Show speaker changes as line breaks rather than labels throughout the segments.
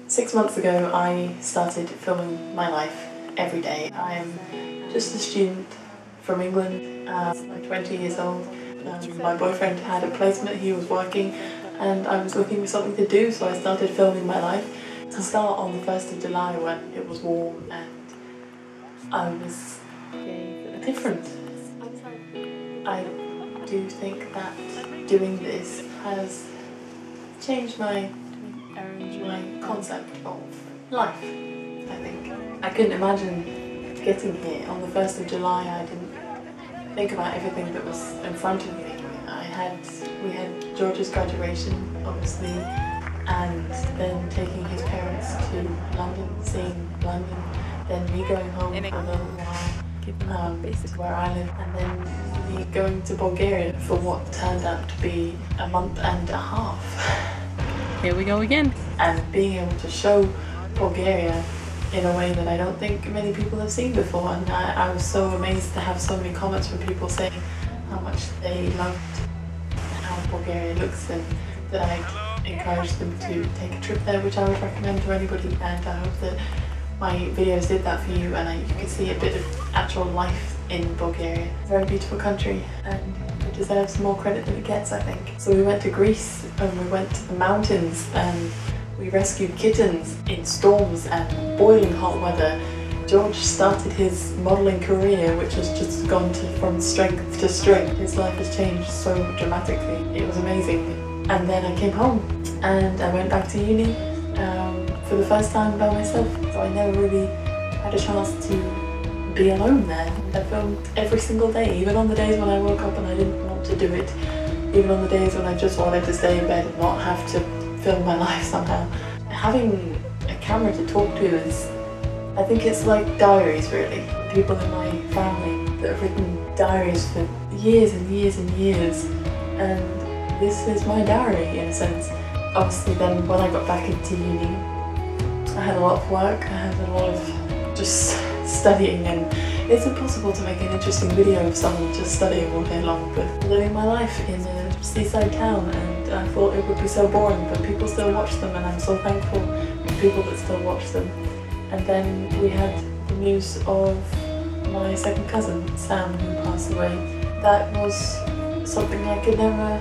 6 months ago I started filming my life every day. I'm just a student from England. I'm 20 years old. My boyfriend had a placement, he was working, and I was looking for something to do, so I started filming my life. To start on the 1st of July when it was warm and I was different. I do think that doing this has changed my concept of life, I think. I couldn't imagine getting here. On the 1st of July I didn't think about everything that was in front of me. We had George's graduation, obviously, and then taking his parents to London, seeing London, then me going home for a little while, where I live, and then me going to Bulgaria for what turned out to be a month and a half.
Here we go again.
And being able to show Bulgaria in a way that I don't think many people have seen before, and I was so amazed to have so many comments from people saying how much they loved how Bulgaria looks, and that I encouraged them to take a trip there, which I would recommend to anybody, and I hope that my videos did that for you and you could see a bit of actual life in Bulgaria. It's a very beautiful country and it deserves more credit than it gets, I think. So we went to Greece and we went to the mountains and we rescued kittens in storms and boiling hot weather. George started his modelling career, which has just gone from strength to strength. His life has changed so dramatically. It was amazing. And then I came home and I went back to uni for the first time by myself. So I never really had a chance to be alone there. I filmed every single day, even on the days when I woke up and I didn't want to do it, even on the days when I just wanted to stay in bed and not have to film my life somehow. Having a camera to talk to is, I think it's like diaries really. People in my family that have written diaries for years and years and years, and this is my diary in a sense. Obviously then when I got back into uni, I had a lot of work, I had a lot of just studying, and it's impossible to make an interesting video of someone just studying all day long, but living my life in a seaside town, and I thought it would be so boring, but people still watch them and I'm so thankful for people that still watch them. And then we had the news of my second cousin, Sam, who passed away. That was something I could never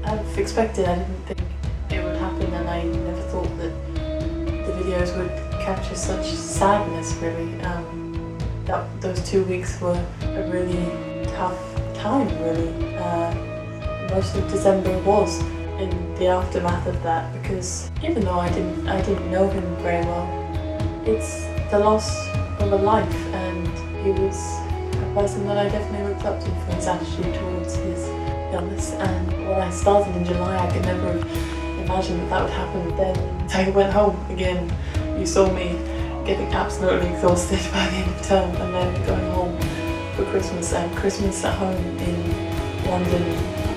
have expected. I didn't think it would happen, and I never thought that the videos would capture such sadness, really. Those 2 weeks were a really tough time, really. Most of December was in the aftermath of that, because even though I didn't know him very well, it's the loss of a life, and he was a person that I definitely looked up to for his attitude towards his illness. And when I started in July, I could never have imagined that that would happen. Then I went home again. You saw me getting absolutely exhausted by the end of term, and then going home for Christmas, and Christmas at home in London,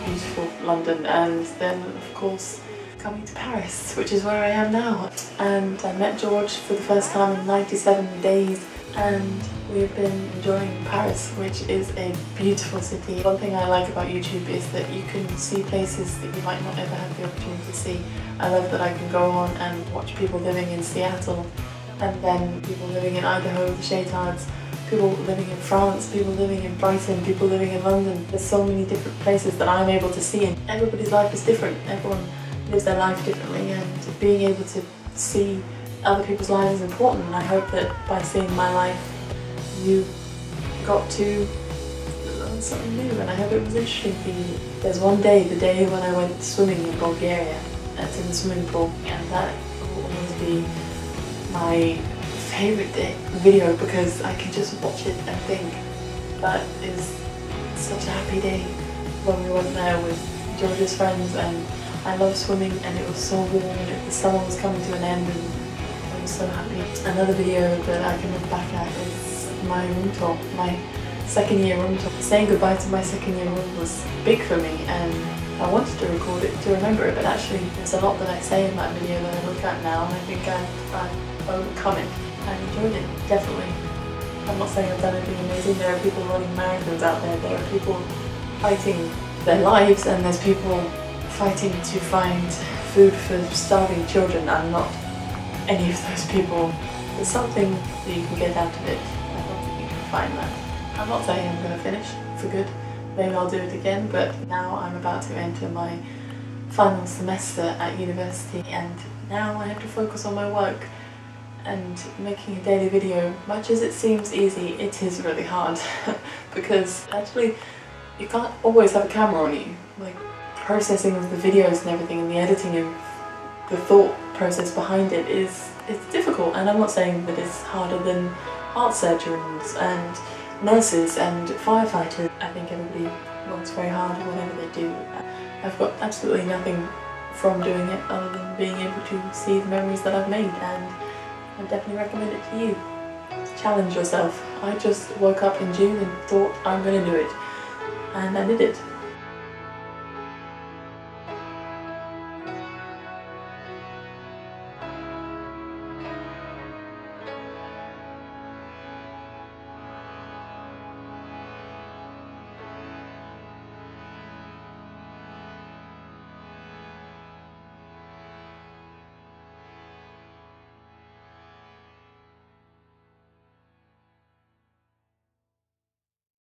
beautiful London, and then of course coming to Paris, which is where I am now. And I met George for the first time in 97 days, and we've been enjoying Paris, which is a beautiful city. One thing I like about YouTube is that you can see places that you might not ever have the opportunity to see. I love that I can go on and watch people living in Seattle, and then people living in Idaho, the Shaytards, people living in France, people living in Brighton, people living in London. There's so many different places that I'm able to see, and everybody's life is different. Everyone lives their life differently, and being able to see other people's lives is important. And I hope that by seeing my life, you got to learn something new, and I hope it was interesting for you. There's one day, the day when I went swimming in Bulgaria, that's in the swimming pool, and that will always be my favourite video, because I can just watch it and think that is such a happy day when we went there with George's friends. And I love swimming, and it was so warm, and the summer was coming to an end, and I was so happy. Another video that I can look back at is my room tour, my second year room tour. Saying goodbye to my second year room was big for me, and I wanted to record it to remember it, but actually there's a lot that I say in that video that I look at now, and I think I've overcome it. I enjoyed it, definitely. I'm not saying I've done anything amazing. There are people running marathons out there, there are people fighting their lives, and there's people fighting to find food for starving children. I'm not any of those people, there's something that you can get out of it. I don't think you can find that. I'm not saying I'm going to finish for good. Maybe I'll do it again, but now I'm about to enter my final semester at university, and now I have to focus on my work. And making a daily video, much as it seems easy, it is really hard because actually you can't always have a camera on you. Like, processing of the videos and everything and the editing of the thought process behind it it's difficult, and I'm not saying that it's harder than heart surgeons and nurses and firefighters. I think everybody works very hard whenever they do. I've got absolutely nothing from doing it other than being able to see the memories that I've made, and I definitely recommend it to you. Challenge yourself. I just woke up in June and thought I'm going to do it, and I did it.